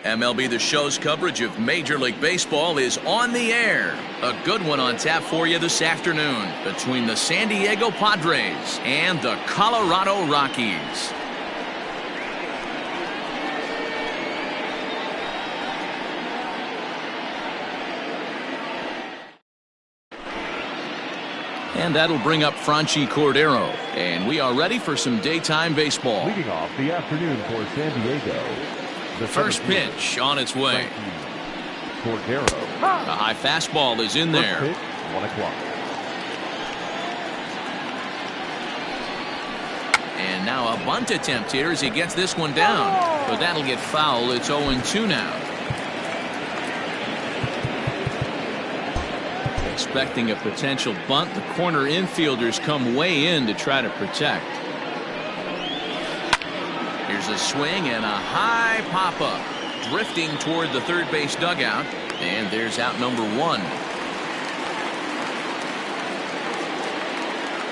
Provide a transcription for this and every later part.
MLB The Show's coverage of Major League Baseball is on the air. A good one on tap for you this afternoon between the San Diego Padres and the Colorado Rockies. And that'll bring up Franchi Cordero. And we are ready for some daytime baseball. Leading off the afternoon for San Diego. The first pitch on its way. Cordero. A high fastball is in there. Pitch, 1 o'clock. And now a bunt attempt here as he gets this one down. But that'll get foul. It's 0-2 now. Expecting a potential bunt, the corner infielders come way in to try to protect. Here's a swing and a high pop-up. Drifting toward the third base dugout. And there's out number 1.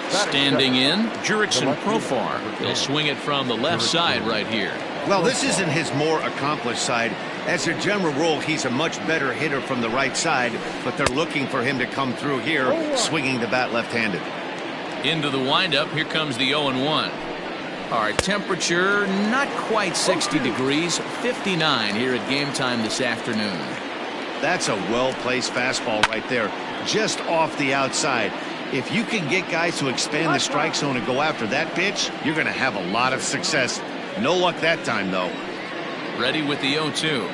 Standing in, Jurickson Profar. He'll swing it from the left side right here. Well, this isn't his more accomplished side. As a general rule, he's a much better hitter from the right side, but they're looking for him to come through here, swinging the bat left-handed. Into the windup, here comes the 0-1. Our temperature, not quite 60 degrees, 59 here at game time this afternoon. That's a well-placed fastball right there, just off the outside. If you can get guys to expand the strike zone and go after that pitch, you're going to have a lot of success. No luck that time, though. Ready with the 0-2.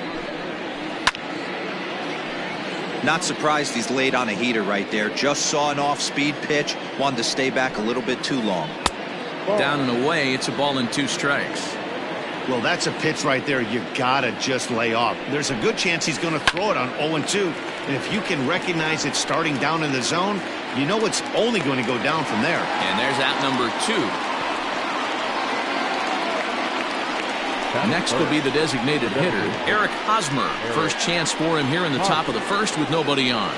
Not surprised he's laid on a heater right there. Just saw an off-speed pitch. Wanted to stay back a little bit too long. Down and away, it's a ball and 2 strikes. Well, that's a pitch right there you gotta just lay off. There's a good chance he's going to throw it on 0-2. And if you can recognize it starting down in the zone, you know it's only going to go down from there. And there's out number 2. Next will be the designated hitter, Eric Hosmer. First chance for him here in the top of the first with nobody on.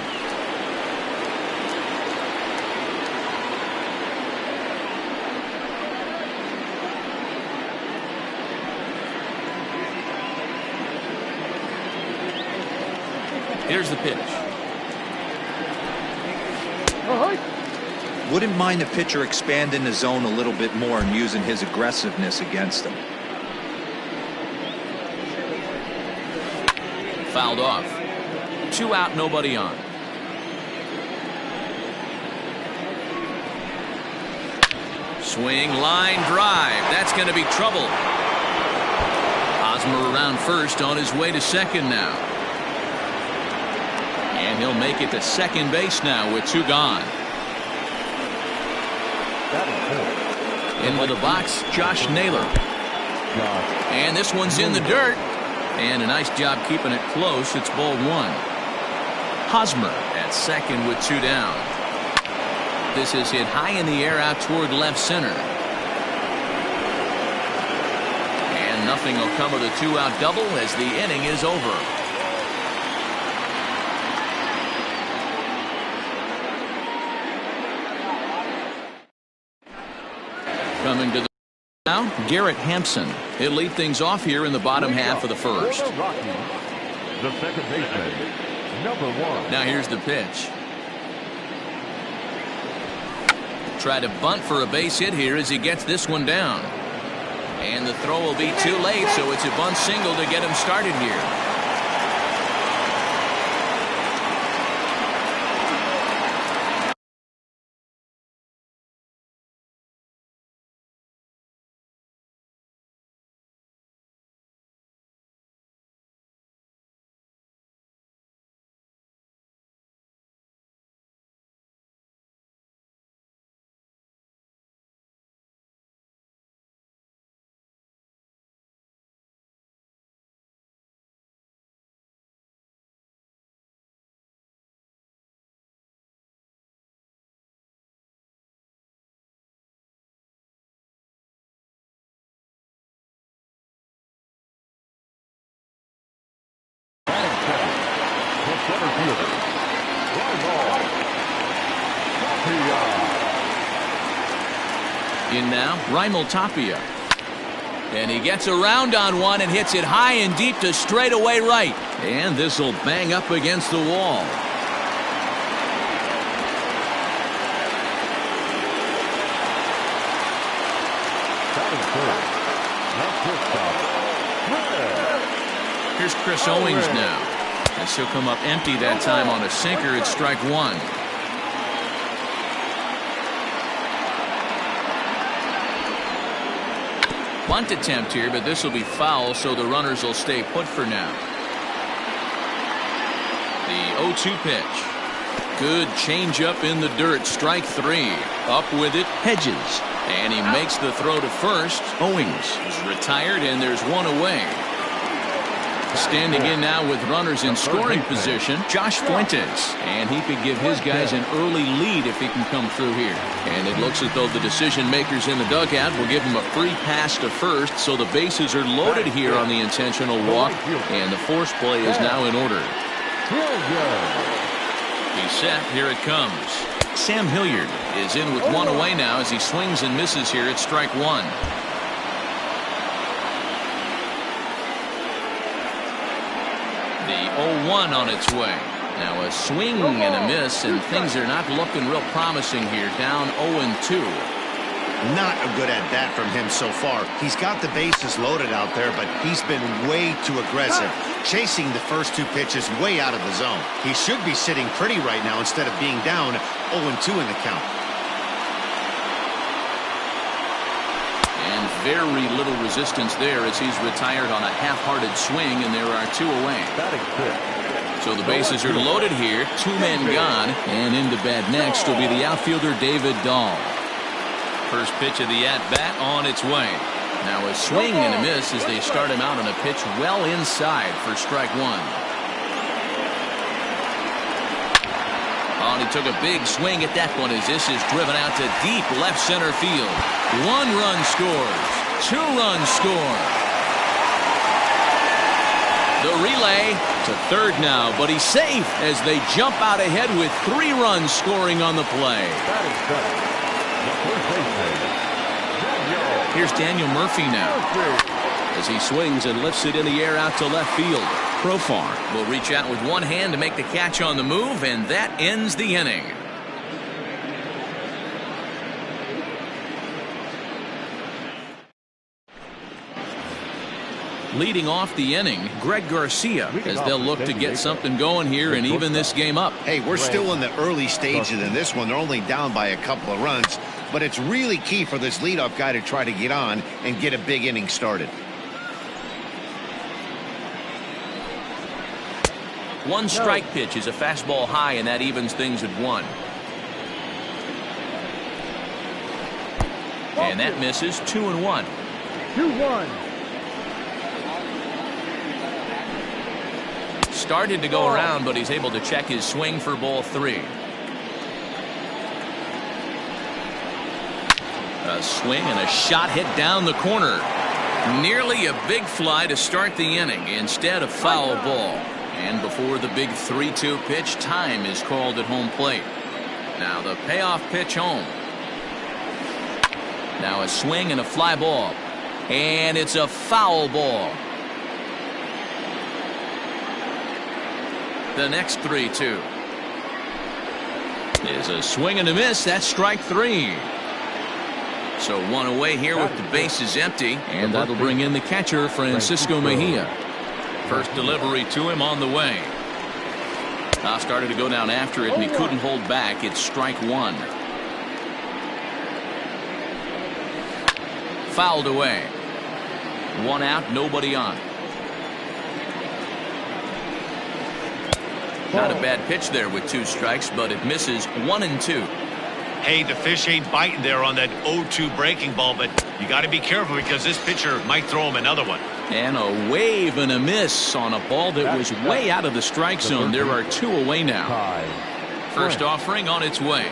Here's the pitch. Wouldn't mind the pitcher expanding the zone a little bit more and using his aggressiveness against him. Fouled off. 2 out, nobody on. Swing, line drive. That's going to be trouble. Hosmer around first, on his way to second now. And he'll make it to second base now with 2 gone. Into the box, Josh Naylor. And this one's in the dirt. And a nice job keeping it close. It's ball 1. Hosmer at second with 2 down. This is hit high in the air out toward left center. And nothing will come of the 2-out double as the inning is over. Coming to the now, Garrett Hampson. He'll lead things off here in the bottom half of the first. The second baseman, number 1. Now here's the pitch. Try to bunt for a base hit here as he gets this one down. And the throw will be too late, so it's a bunt single to get him started here. Center fielder. Fly ball. In now, Raimel Tapia. And he gets around on one and hits it high and deep to straightaway right. And this will bang up against the wall. Here's Chris Owings now. And she'll come up empty that time on a sinker. It's strike one. Bunt attempt here, but this will be foul, so the runners will stay put for now. The 0-2 pitch. Good changeup in the dirt. Strike three. Up with it, Hedges. And he makes the throw to first. Owings is retired, and there's one away. Standing in now with runners in scoring position, Josh Fuentes. And he could give his guys an early lead if he can come through here. And it looks as though the decision makers in the dugout will give him a free pass to first, so the bases are loaded here on the intentional walk, and the force play is now in order. He's set. Here it comes. Sam Hilliard is in with one away now as he swings and misses here at strike one. The 0-1 on its way. Now a swing and a miss, and things are not looking real promising here. Down 0-2. Not a good at bat from him so far. He's got the bases loaded out there, but he's been way too aggressive, chasing the first two pitches way out of the zone. He should be sitting pretty right now instead of being down 0-2 in the count. And very little resistance there as he's retired on a half-hearted swing, and there are two away. So the bases are loaded here. Two men gone, and into bat next will be the outfielder David Dahl. First pitch of the at-bat on its way. Now a swing and a miss as they start him out on a pitch well inside for strike one. Oh, and he took a big swing at that one as this is driven out to deep left center field. One run scores. Two runs score. The relay to third now, but he's safe as they jump out ahead with 3 runs scoring on the play. Here's Daniel Murphy now as he swings and lifts it in the air out to left field. Profar will reach out with one hand to make the catch on the move, and that ends the inning. Leading off the inning, Greg Garcia, as they'll look to get something going here and even this game up. Hey, we're still in the early stages in this one. They're only down by a couple of runs, but it's really key for this leadoff guy to try to get on and get a big inning started. One strike pitch is a fastball high, and that evens things at 1. And that misses. 2-1. 2-1. Started to go around, but he's able to check his swing for ball 3. A swing and a shot hit down the corner. Nearly a big fly to start the inning instead of foul ball. And before the big 3-2 pitch, time is called at home plate. Now the payoff pitch home. Now a swing and a fly ball. And it's a foul ball. The next 3-2 is a swing and a miss. That's strike 3. So one away here with the bases empty, and that'll bring in the catcher Francisco Mejia. First delivery to him on the way. Started to go down after it, and he couldn't hold back. It's strike 1. Fouled away. 1 out, nobody on. Not a bad pitch there with 2 strikes, but it misses. 1-2. Hey, the fish ain't biting there on that 0-2 breaking ball, but you got to be careful because this pitcher might throw him another one. And a wave and a miss on a ball that was way out of the strike zone. There are 2 away now. First offering on its way.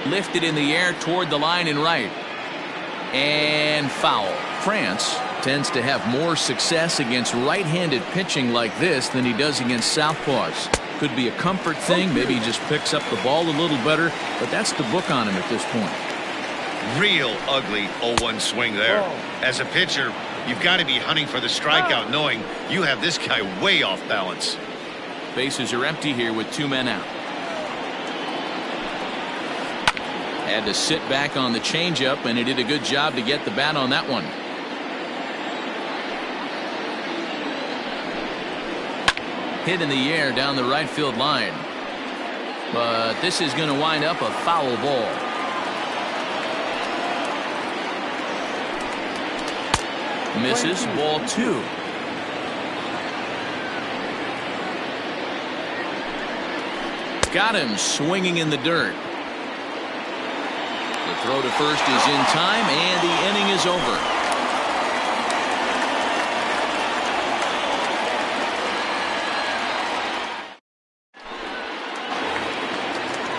Lifted in the air toward the line and right. And foul. France tends to have more success against right-handed pitching like this than he does against southpaws. Could be a comfort thing. Maybe he just picks up the ball a little better, but that's the book on him at this point. Real ugly 0-1 swing there. As a pitcher, you've got to be hunting for the strikeout, knowing you have this guy way off balance. Bases are empty here with 2 men out. Had to sit back on the changeup, and he did a good job to get the bat on that one. Hit in the air down the right field line. But this is going to wind up a foul ball. Misses, ball 2. Got him swinging in the dirt. The throw to first is in time, and the inning is over.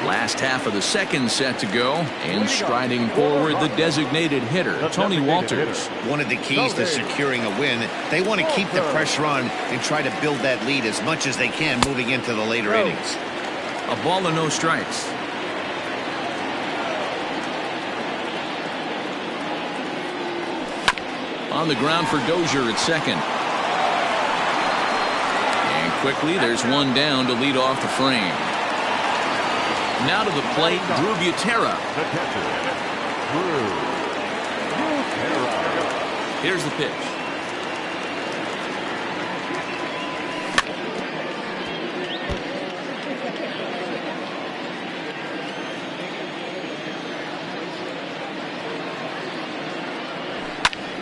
Last half of the second set to go, and striding forward the designated hitter, Tony Walters. One of the keys to securing a win, they want to keep the pressure on and try to build that lead as much as they can moving into the later innings. A ball and no strikes. On the ground for Dozier at second. And quickly there's one down to lead off the frame. Now to the plate, Drew Butera. The catcher, Drew Butera. Here's the pitch.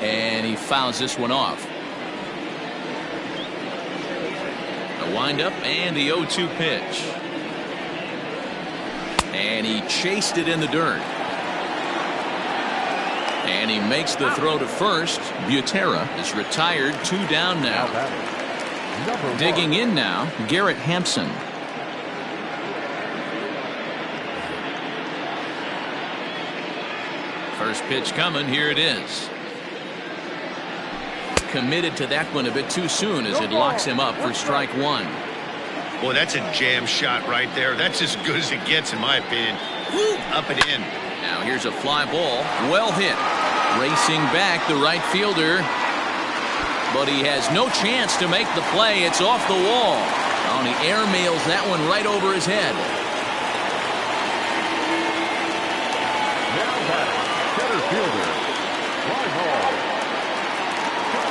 And he fouls this one off. A windup and the 0-2 pitch. And he chased it in the dirt. And he makes the throw to first. Butera is retired, 2 down now. Digging in now, Garrett Hampson. First pitch coming, here it is. Committed to that one a bit too soon as it locks him up for strike 1. Boy, that's a jam shot right there. That's as good as it gets, in my opinion. Woo, up and in. Now here's a fly ball. Well hit. Racing back the right fielder. But he has no chance to make the play. It's off the wall. Oh, and he airmails that one right over his head. Now back, center fielder, fly ball.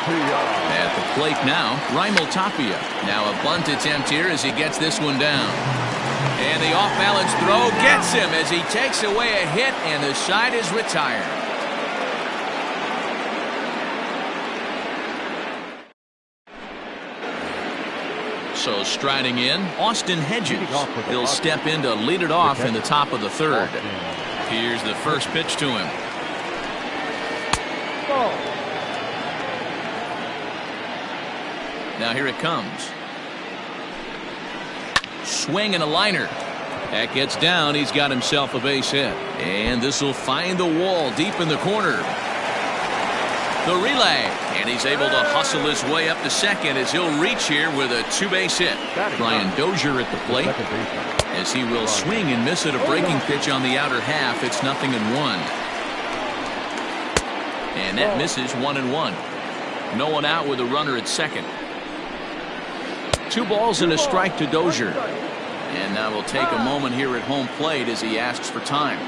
At the plate now, Raimel Tapia. Now a bunt attempt here as he gets this one down. And the off-balance throw gets him as he takes away a hit, and the side is retired. So striding in, Austin Hedges. He'll step in to lead it off in the top of the third. Here's the first pitch to him. Now here it comes. Swing and a liner. That gets down. He's got himself a base hit. And this will find the wall deep in the corner. The relay. And he's able to hustle his way up to second as he'll reach here with a 2-base hit. Brian Dozier at the plate as he will swing and miss at a breaking pitch on the outer half. It's 0-1. And that misses 1-1. No one out with a runner at second. 2 balls and a strike to Dozier. And now we'll take a moment here at home plate as he asks for time.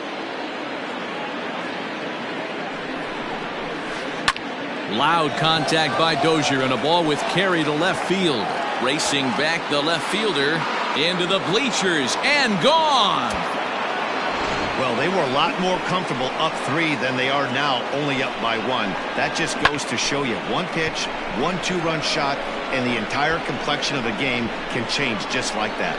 Loud contact by Dozier and a ball with carry to left field. Racing back the left fielder into the bleachers and gone. Well, they were a lot more comfortable up 3 than they are now, only up by 1. That just goes to show you 1 pitch, 1 2-run shot, and the entire complexion of the game can change just like that.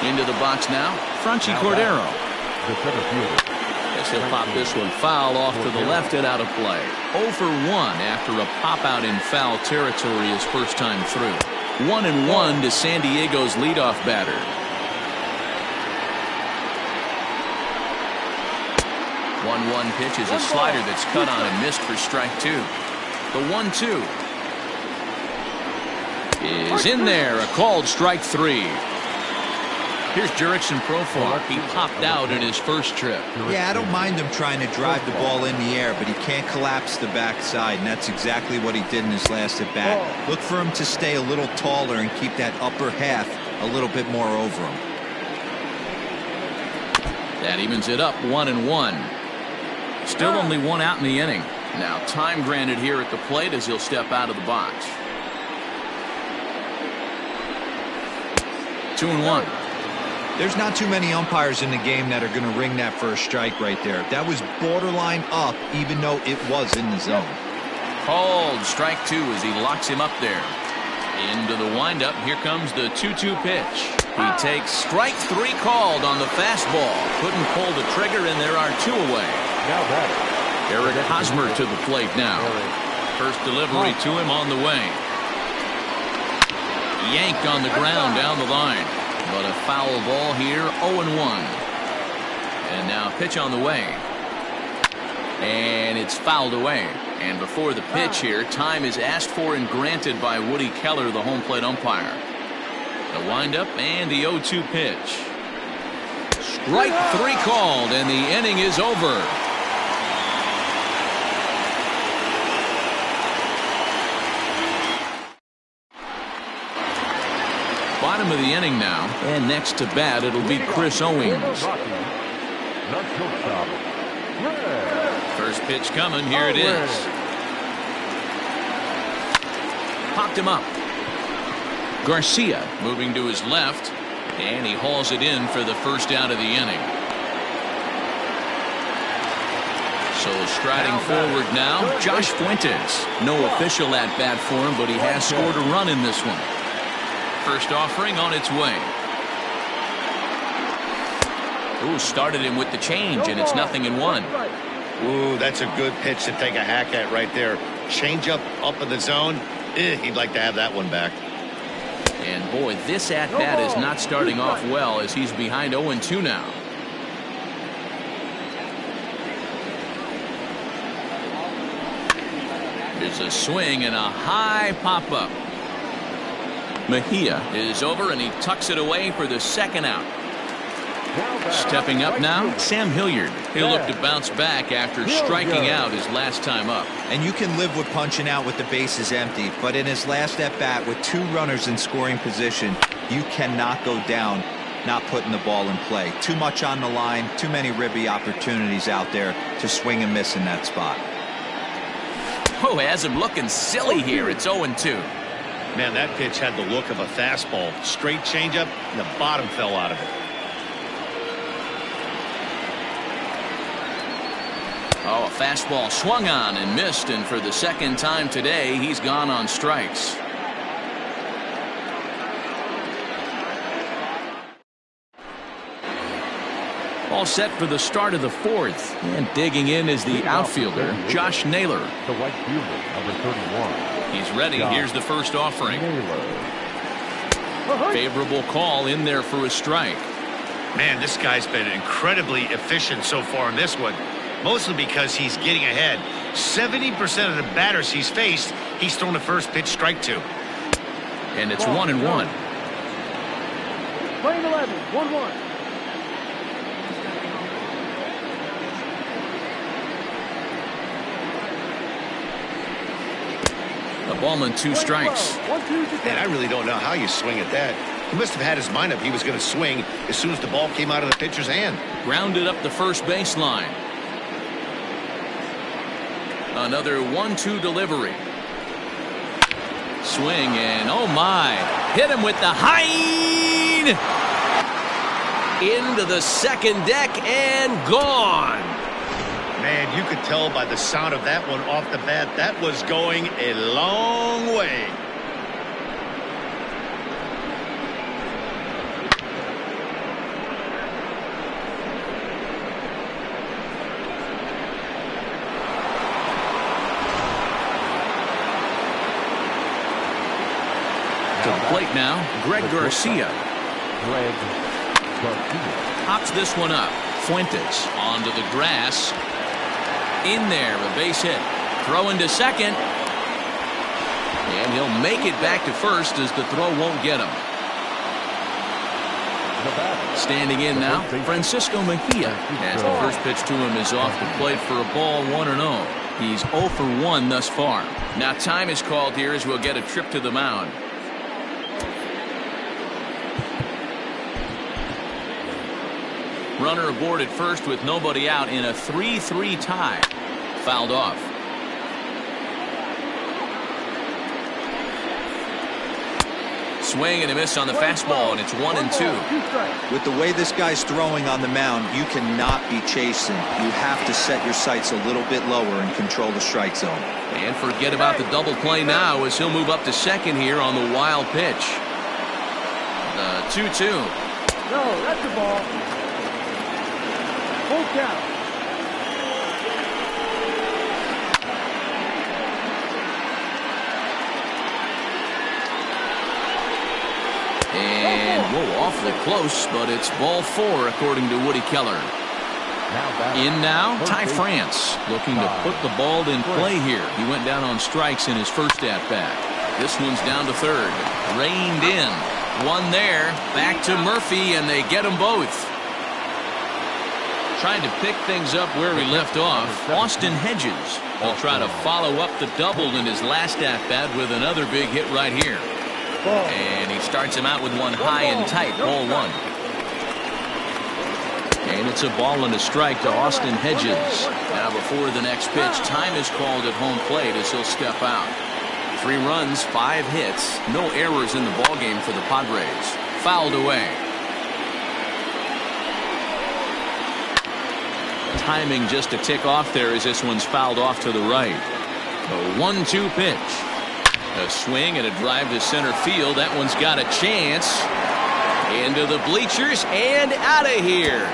Into the box now, Franchi Cordero. Guess he'll pop this one foul off to the left and out of play. 0 for 1 after a pop out in foul territory his first time through. 1-1 to San Diego's leadoff batter. One pitch is a slider that's cut on and missed for strike 2. The 1-2 is in there, a called strike 3. Here's Jurickson Profar. He popped out in his first trip. Yeah, I don't mind him trying to drive the ball in the air, but he can't collapse the backside, and that's exactly what he did in his last at bat. Look for him to stay a little taller and keep that upper half a little bit more over him. That evens it up 1-1. Still only one out in the inning. Now time granted here at the plate as he'll step out of the box. 2-1. There's not too many umpires in the game that are going to ring that first strike right there. That was borderline up, even though it was in the zone. Called strike 2 as he locks him up there. Into the windup. Here comes the 2-2 pitch. He takes strike 3 called on the fastball. Couldn't pull the trigger, and there are 2 away. Now batting. Eric Hosmer to the plate now. First delivery to him on the way. Yanked on the ground down the line. But a foul ball here, 0-1. And now pitch on the way. And it's fouled away. And before the pitch here, time is asked for and granted by Woody Keller, the home plate umpire. The windup and the 0-2 pitch. Strike 3 called, and the inning is over. Bottom of the inning now, and next to bat it'll be Chris Owings. First pitch coming, here it is. Popped him up. Garcia moving to his left, and he hauls it in for the first out of the inning. So striding forward now, Josh Fuentes. No official at bat for him, but he has scored a run in this one. First offering on its way. Ooh, started him with the change, and it's 0-1. Ooh, that's a good pitch to take a hack at right there. Change up in the zone. He'd like to have that one back. And boy, this at-bat is not starting off well as he's behind 0-2 now. There's a swing and a high pop-up. Mejia is over, and he tucks it away for the second out. Stepping up now, Sam Hilliard. He'll look to bounce back after striking out his last time up. And you can live with punching out with the bases empty, but in his last at-bat with 2 runners in scoring position, you cannot go down not putting the ball in play. Too much on the line, too many ribby opportunities out there to swing and miss in that spot. Oh, has him looking silly here. It's 0-2. Man, that pitch had the look of a fastball. Straight changeup, and the bottom fell out of it. Oh, a fastball swung on and missed, and for the second time today, he's gone on strikes. All set for the start of the 4th, and digging in is the outfielder, Josh Naylor. The right fielder, number 31. He's ready. Here's the first offering. Favorable call in there for a strike. Man, this guy's been incredibly efficient so far in this one. Mostly because he's getting ahead. 70% of the batters he's faced, he's thrown the first pitch strike to. And it's 1-1. Playing 11, 1-1. A ballman, 2 strikes. And I really don't know how you swing at that. He must have had his mind up he was going to swing as soon as the ball came out of the pitcher's hand. Grounded up the first baseline. Another 1-2 delivery. Swing, and oh my, hit him with the high into the second deck and gone. Man, you could tell by the sound of that one off the bat that was going a long way. To the plate now, Greg Garcia. Pops this one up. Fuentes onto the grass. In there, a base hit. Throw into second. And he'll make it back to first as the throw won't get him. Standing in now, Francisco Mejia. As the first pitch to him is off the plate for a ball, 1-0. He's 0 for 1 thus far. Now time is called here as we'll get a trip to the mound. Runner aboard at first with nobody out in a 3-3 tie. Fouled off. Swing and a miss on the fastball, and it's 1-2. With the way this guy's throwing on the mound, you cannot be chasing. You have to set your sights a little bit lower and control the strike zone. And forget about the double play now as he'll move up to second here on the wild pitch. The 2-2. No, that's the ball. Full count. And whoa, awfully close, but it's ball 4 according to Woody Keller. In now, Ty France looking to put the ball in play here. He went down on strikes in his first at-bat. This one's down to third. Reined in. One there. Back to Murphy, and they get them both. Trying to pick things up where we left off. Austin Hedges will try to follow up the double in his last at-bat with another big hit right here. And he starts him out with one high and tight, ball 1. And it's a ball and a strike to Austin Hedges. Now before the next pitch, time is called at home plate as he'll step out. 3 runs, 5 hits, no errors in the ballgame for the Padres. Fouled away. Timing just a tick off there as this one's fouled off to the right. A 1-2 pitch. A swing and a drive to center field. That one's got a chance. Into the bleachers and out of here.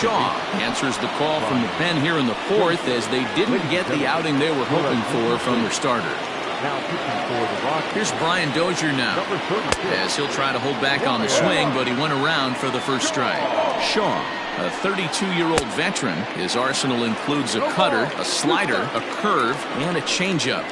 Shaw answers the call from the pen here in the 4th as they didn't get the outing they were hoping for from their starter. Here's Brian Dozier now as he'll try to hold back on the swing, but he went around for the first strike. Shaw, a 32-year-old veteran. His arsenal includes a cutter, a slider, a curve, and a changeup.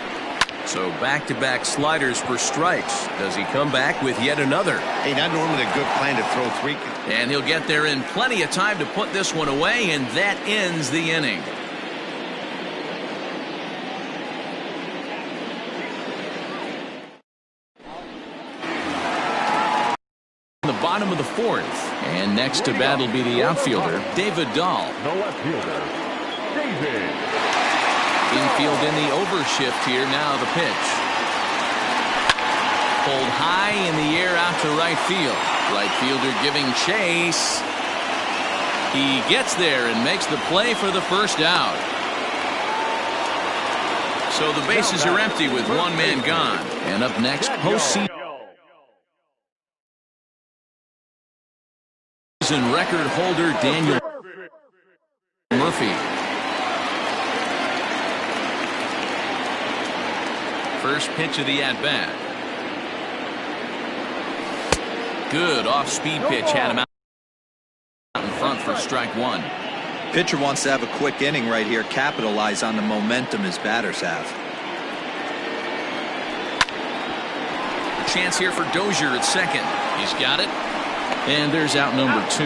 So back-to-back sliders for strikes. Does he come back with yet another? Hey, not normally a good plan to throw 3. And he'll get there in plenty of time to put this one away, and that ends the inning. The bottom of the 4th, and next to bat will be the outfielder, David Dahl. The left fielder, David. Infield in the overshift here. Now the pitch. Pulled high in the air out to right field. Right fielder giving chase. He gets there and makes the play for the first out. So the bases are empty with one man gone. And up next, postseason record holder Daniel Murphy. First pitch of the at-bat. Good off-speed pitch. Had him out in front for strike 1. Pitcher wants to have a quick inning right here. Capitalize on the momentum his batters have. A chance here for Dozier at second. He's got it. And there's out number 2.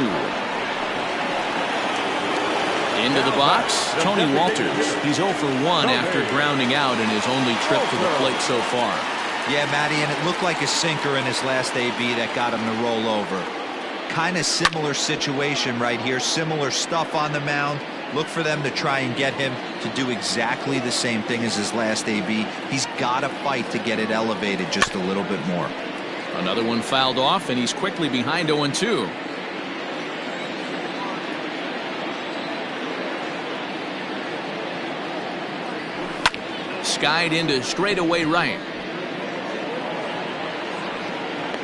Into the box, Tony Walters. He's 0 for 1 after grounding out in his only trip to the plate so far. Yeah, Matty, and it looked like a sinker in his last AB that got him to roll over. Kind of similar situation right here. Similar stuff on the mound. Look for them to try and get him to do exactly the same thing as his last AB. He's got to fight to get it elevated just a little bit more. Another one fouled off, and he's quickly behind 0-2. Skied into straightaway right.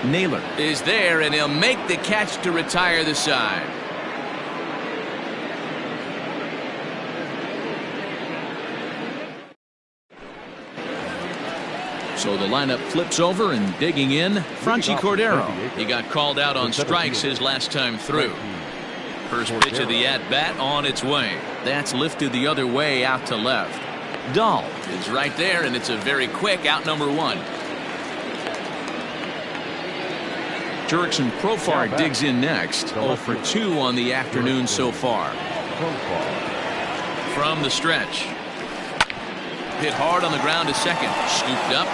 Naylor is there, and he'll make the catch to retire the side. So the lineup flips over, and digging in, Franchi Cordero. He got called out on strikes his last time through. First pitch of the at-bat on its way. That's lifted the other way out to left. Dahl is right there, and it's a very quick out, number one. Jurickson Profar digs in next. 0 for 2 on the afternoon so far. From the stretch. Hit hard on the ground to second. Scooped up.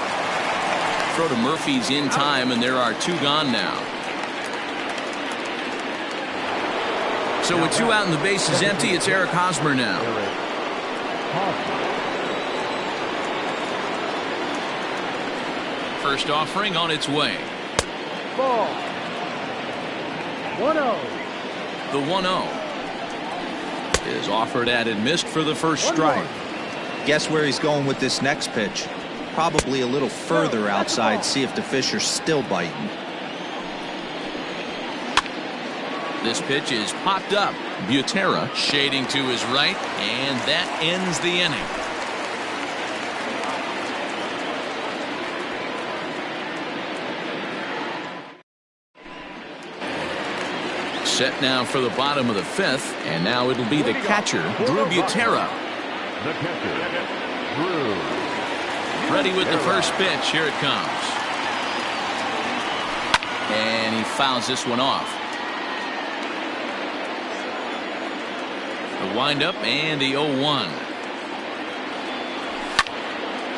Throw to Murphy's in time, and there are 2 gone now. So with 2 out and the base is empty, it's Eric Hosmer now. First offering on its way. Ball. 1-0. The 1-0 is offered at and missed for the first strike. Guess where he's going with this next pitch? Probably a little further outside, see if the fish are still biting. This pitch is popped up. Butera shading to his right, and that ends the inning. Set now for the bottom of the 5th, and now it'll be the catcher, Drew Butera. The catcher, Drew. Ready with the first pitch. Here it comes. And he fouls this one off. The windup and the 0-1.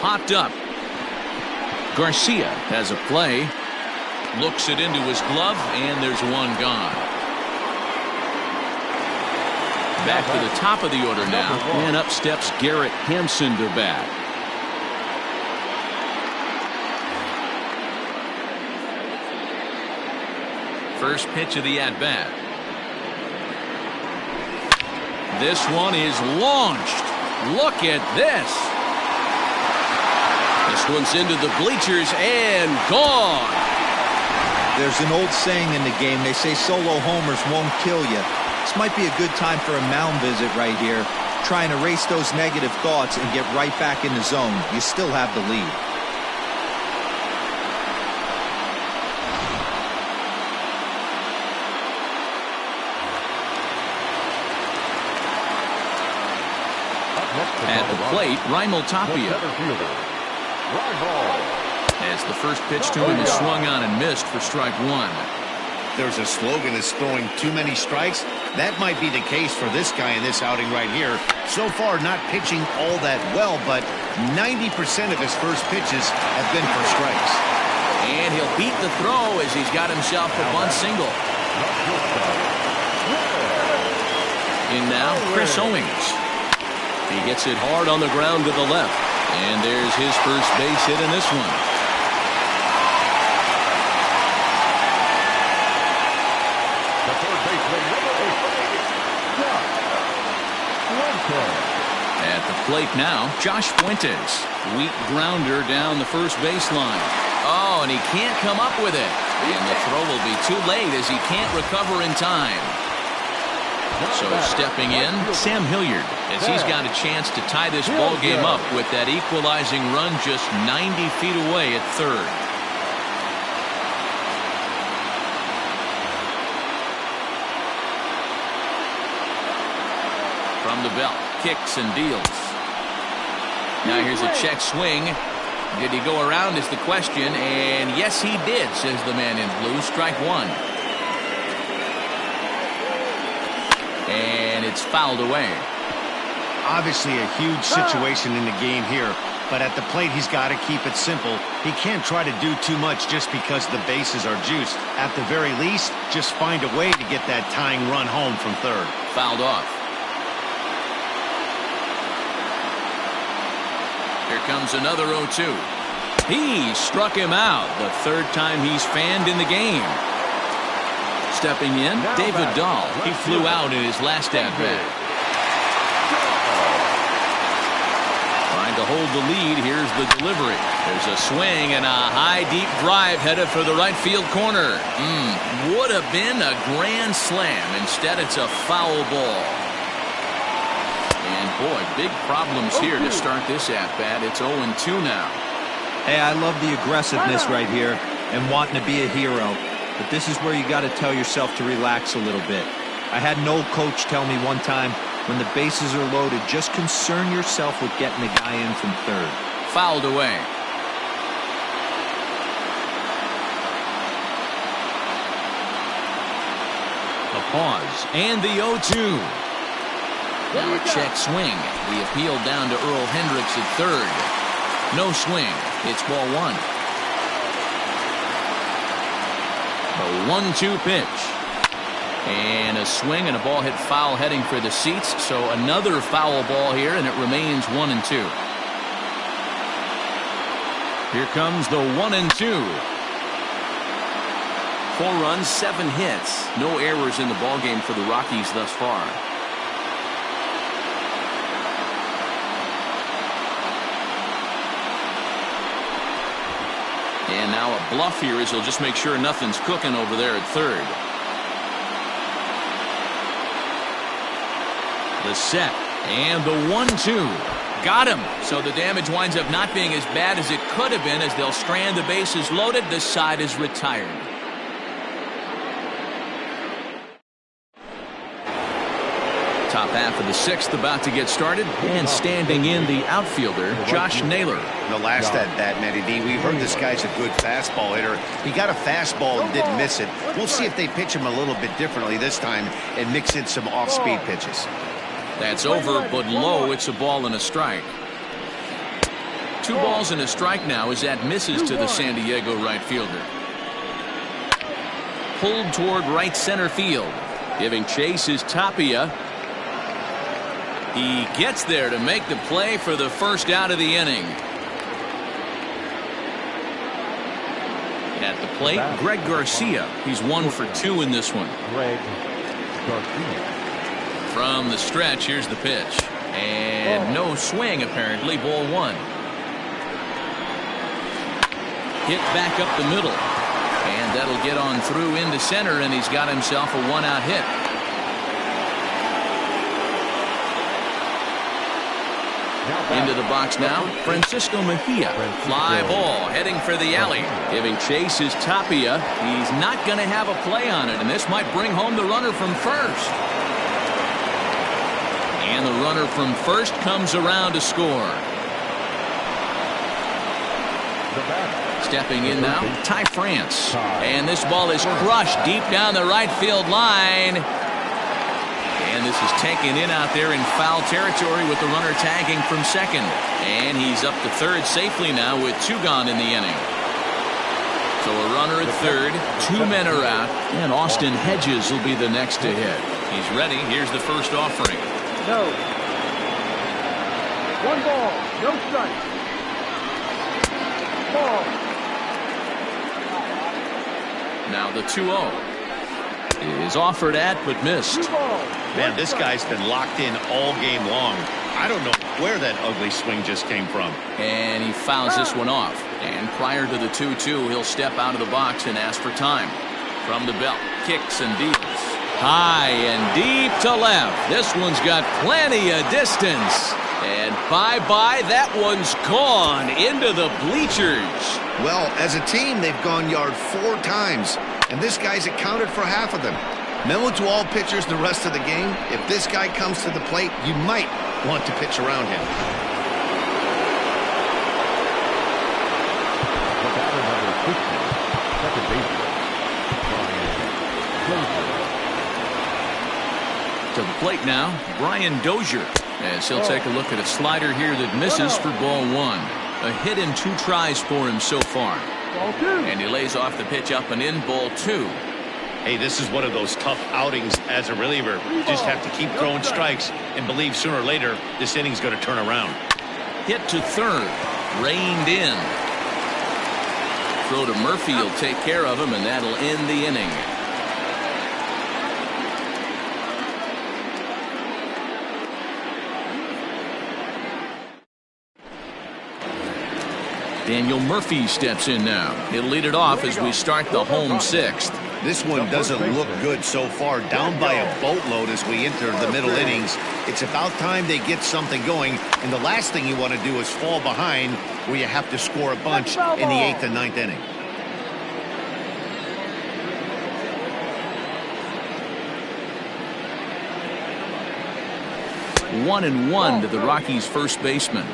Popped up. Garcia has a play. Looks it into his glove, and there's one gone. Back to the top of the order now, and up steps Garrett Hampson to bat. First pitch of the at-bat. This one is launched. Look at this. This one's into the bleachers and gone. There's an old saying in the game. They say solo homers won't kill you. This might be a good time for a mound visit right here. Try and erase those negative thoughts and get right back in the zone. You still have the lead. At the plate, Raimel Tapia. As the first pitch to him is swung on and missed for strike 1. There's a slogan that's throwing too many strikes. That might be the case for this guy in this outing right here. So far, not pitching all that well, but 90% of his first pitches have been for strikes. And he'll beat the throw as he's got himself a bunt single. In now, Chris Owings. He hits it hard on the ground to the left. And there's his first base hit in this one. At the plate now, Josh Fuentes. Weak grounder down the first baseline. Oh, and he can't come up with it. And the throw will be too late as he can't recover in time. So stepping in, Sam Hilliard, as he's got a chance to tie this ball game up with that equalizing run just 90 feet away at third. From the belt, kicks and deals. Now here's a check swing. Did he go around is the question, and yes he did, says the man in blue. Strike 1. And it's fouled away. Obviously a huge situation in the game here, but at the plate he's got to keep it simple. He can't try to do too much just because the bases are juiced. At the very least, just find a way to get that tying run home from third. Fouled off. Here comes another 0-2. He struck him out, the third time he's fanned in the game. Stepping in, David Dahl. He flew out in his last at-bat. Trying to hold the lead. Here's the delivery. There's a swing and a high, deep drive headed for the right field corner. Would have been a grand slam. Instead, it's a foul ball. And boy, big problems here to start this at-bat. It's 0-2 now. Hey, I love the aggressiveness right here and wanting to be a hero. But this is where you got to tell yourself to relax a little bit. I had an old coach tell me one time, when the bases are loaded, just concern yourself with getting the guy in from third. Fouled away. A pause and the 0-2. Now a check swing. The appeal down to Earl Hendricks at third. No swing. It's ball one. A 1-2 pitch. And a swing and a ball hit foul heading for the seats. So another foul ball here, and it remains 1-2. Here comes the 1-2. 4 runs, 7 hits. No errors in the ballgame for the Rockies thus far. And now a bluff here as he'll just make sure nothing's cooking over there at third. The set and the 1-2. Got him. So the damage winds up not being as bad as it could have been as they'll strand the bases loaded. This side is retired. Top half of the 6th about to get started, and standing in the outfielder, Josh Naylor. The last at that, Matty D, we heard this guy's a good fastball hitter. He got a fastball and didn't miss it. We'll see if they pitch him a little bit differently this time and mix in some off-speed pitches. That's over, but low. It's a ball and a strike. 2 balls and a strike now as that misses to the San Diego right fielder. Pulled toward right center field. Giving chase is Tapia. He gets there to make the play for the first out of the inning. At the plate, Greg Garcia. He's 1 for 2 in this one. Greg Garcia. From the stretch, here's the pitch. And no swing, apparently. Ball 1. Hit back up the middle. And that'll get on through into center, and he's got himself a 1-out hit. Into the box now, Francisco Mejia. Fly ball heading for the alley. Giving chase is Tapia. He's not going to have a play on it, and this might bring home the runner from first. And the runner from first comes around to score. Stepping in now, Ty France. And this ball is crushed deep down the right field line. And this is taken in out there in foul territory with the runner tagging from second. And he's up to third safely now with 2 gone in the inning. So a runner at third, 2 men are out, and Austin Hedges will be the next to hit. He's ready. Here's the first offering. No. 1 ball, no strike. Ball. Now the 2-0 is offered at but missed. Man, this guy's been locked in all game long. I don't know where that ugly swing just came from. And he fouls this one off. And prior to the 2-2, he'll step out of the box and ask for time. From the belt, kicks and deals. High and deep to left. This one's got plenty of distance. And bye-bye, that one's gone into the bleachers. Well, as a team, they've gone yard 4 times, and this guy's accounted for half of them. Memo to all pitchers the rest of the game. If this guy comes to the plate, you might want to pitch around him. The batter number 50, second baseman, Brian Dozier. To the plate now, Brian Dozier. As he'll take a look at a slider here that misses for ball 1. A hit in 2 tries for him so far. And he lays off the pitch up and in, ball 2. Hey, this is one of those tough outings as a reliever. You just have to keep throwing strikes and believe sooner or later this inning's going to turn around. Hit to third. Reined in. Throw to Murphy will take care of him, and that'll end the inning. Daniel Murphy steps in now. He'll lead it off as we start the home 6th. This one doesn't look good so far. Down by a boatload as we enter the middle innings. It's about time they get something going. And the last thing you want to do is fall behind where you have to score a bunch in the 8th and 9th inning. One and one to the Rockies' first baseman.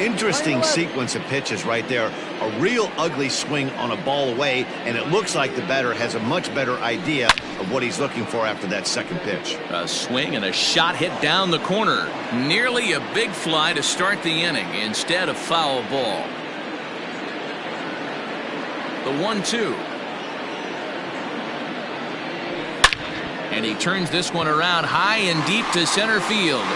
Interesting sequence of pitches right there. A real ugly swing on a ball away, and it looks like the batter has a much better idea of what he's looking for after that second pitch. A swing and a shot hit down the corner. Nearly a big fly to start the inning instead of foul ball. The 1-2. And he turns this one around high and deep to center field.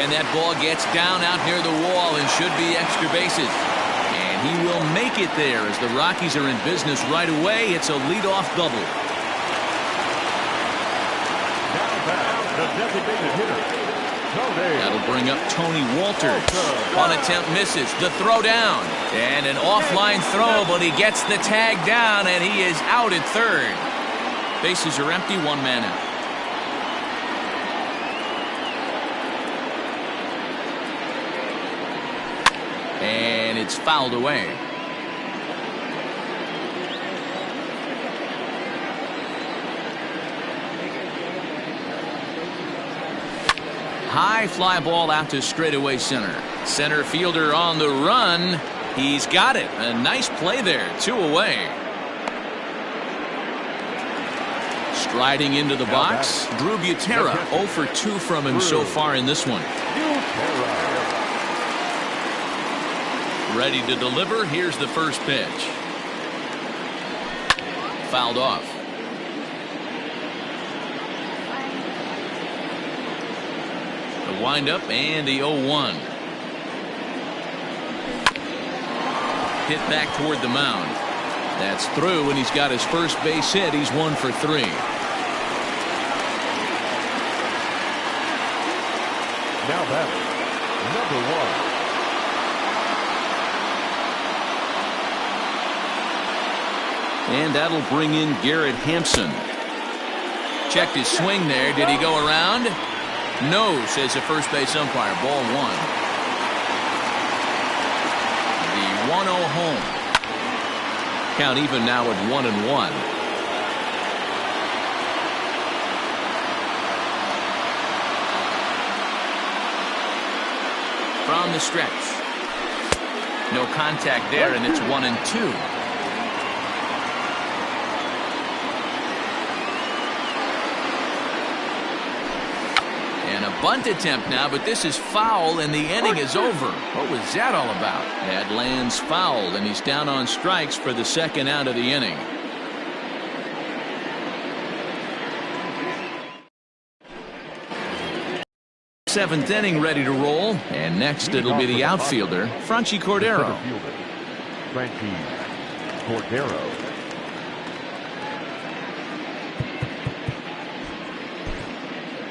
And that ball gets down out near the wall and should be extra bases. And he will make it there as the Rockies are in business right away. It's a leadoff double. Now back, the designated hitter. That'll bring up Tony Walters. One attempt misses. The throw down. And an offline throw, but he gets the tag down, and he is out at third. Bases are empty, one man out. And it's fouled away. High fly ball out to straightaway center. Center fielder on the run. He's got it. A nice play there. 2 away. Striding into the box, Drew Butera. 0 for 2 from him so far in this one. Ready to deliver. Here's the first pitch. Fouled off. The windup and the 0-1. Hit back toward the mound. That's through, and he's got his first base hit. He's 1 for 3. Now batting, number 1. And that'll bring in Garrett Hampson. Checked his swing there. Did he go around? No, says the first base umpire. Ball 1. The 1-0 home. Count even now at 1-1. From the stretch. No contact there, and it's 1-2. And a bunt attempt now, but this is foul, and the inning is over. What was that all about? That lands foul, and he's down on strikes for the second out of the inning. Seventh inning ready to roll, and next it'll be the outfielder, Franchy Cordero. Franchy Cordero.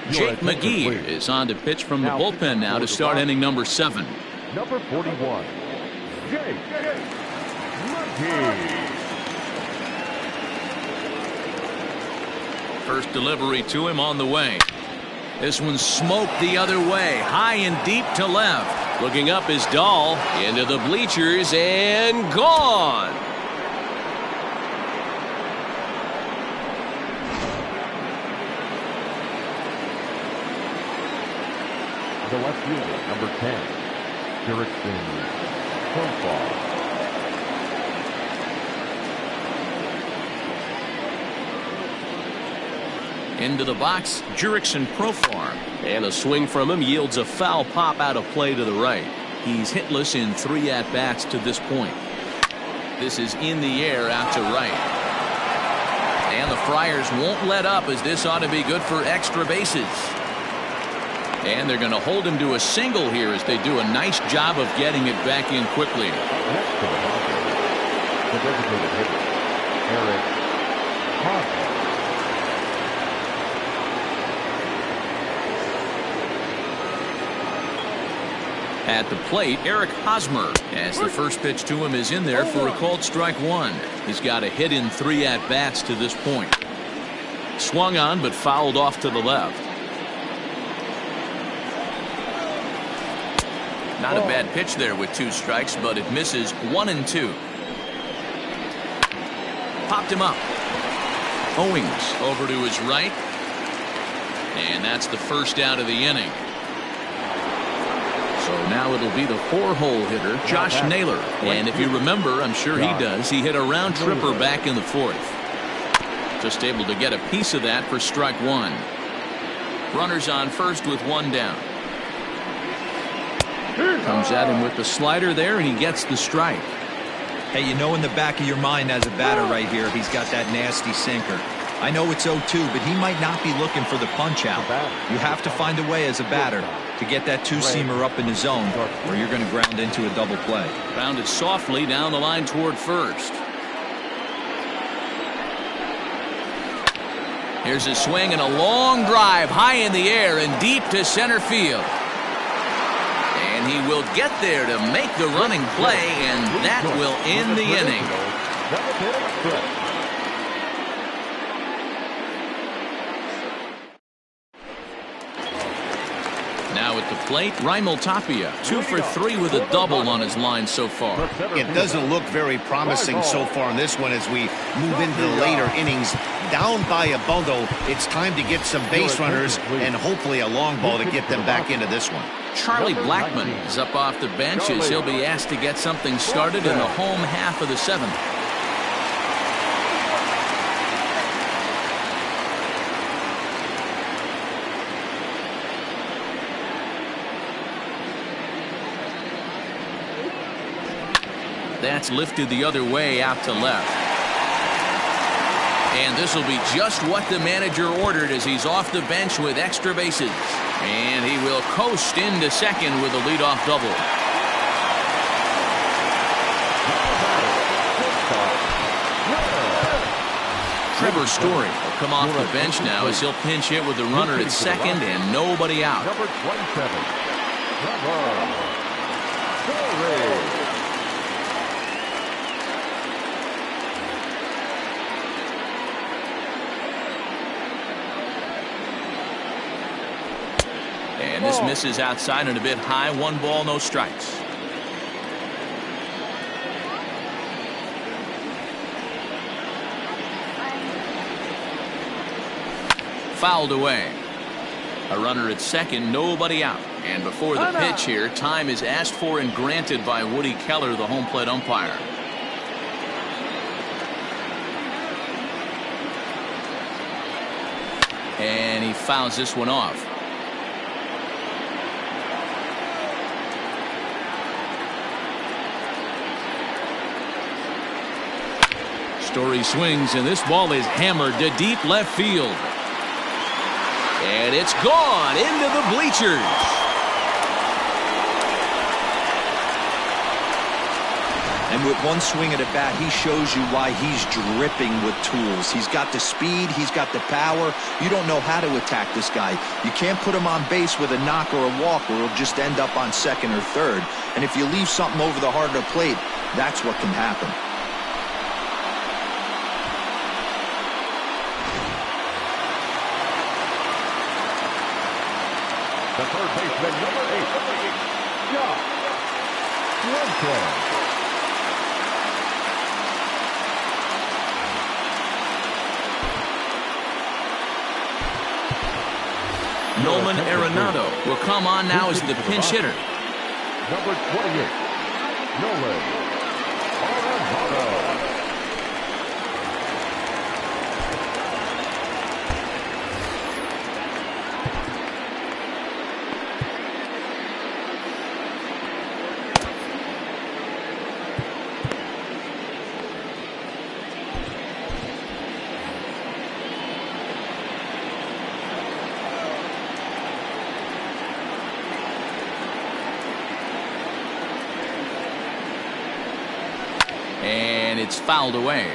Jake McGee is on to pitch from the bullpen now to start inning number 7. Number 41, Jake McGee. First delivery to him on the way. This one's smoked the other way, high and deep to left. Looking up is Dahl into the bleachers and gone. The left fielder, number 10, Jurickson Profar. Into the box, Jurickson Profar. And a swing from him yields a foul pop out of play to the right. He's hitless in 3 at-bats to this point. This is in the air out to right. And the Friars won't let up, as this ought to be good for extra bases. And they're going to hold him to a single here as they do a nice job of getting it back in quickly. Next to the Padres, the designated hitter, Eric Hosmer. At the plate, Eric Hosmer, as the first pitch to him is in there for a called strike one. He's got a hit in 3 at-bats to this point. Swung on but fouled off to the left. Not a bad pitch there with 2 strikes, but it misses 1-2. Popped him up. Owings over to his right. And that's the first out of the inning. So now it'll be the 4-hole hitter, Josh Naylor. And if you remember, I'm sure he does, he hit a round tripper back in the 4th. Just able to get a piece of that for strike 1. Runners on first with 1 down. Comes at him with the slider there, and he gets the strike. Hey, you know in the back of your mind as a batter right here, he's got that nasty sinker. I know it's 0-2, but he might not be looking for the punch out. You have to find a way as a batter to get that 2-seamer up in the zone, or you're going to ground into a double play. Grounded softly down the line toward first. Here's a swing and a long drive high in the air and deep to center field. And he will get there to make the running play, and that will end the inning. Now at the plate, Raimel Tapia, 2 for 3 with a double on his line so far. It doesn't look very promising so far in this one as we move into the later innings. Down by a bundle, it's time to get some base runners and hopefully a long ball to get them back into this one. Charlie Blackmon is up off the bench as he'll be asked to get something started in the home half of the 7th. That's lifted the other way out to left. And this will be just what the manager ordered as he's off the bench with extra bases. And he will coast into second with a leadoff double. Trevor Story will come off the bench now as he'll pinch hit with the runner at second and nobody out. Number 27, Trevor Story. And this misses outside and a bit high. 1 ball, no strikes. Fouled away. A runner at second, nobody out. And before the pitch here, time is asked for and granted by Woody Keller, the home plate umpire. And he fouls this one off. Story swings, and this ball is hammered to deep left field. And it's gone into the bleachers. And with one swing of the bat, he shows you why he's dripping with tools. He's got the speed, he's got the power. You don't know how to attack this guy. You can't put him on base with a knock or a walk where he'll just end up on second or third. And if you leave something over the heart of the plate, that's what can happen. The third baseman, number 8, Josh Swanson. Nolan Arenado will come on now as the pinch hitter. Number 28, Nolan Arenado. And it's fouled away.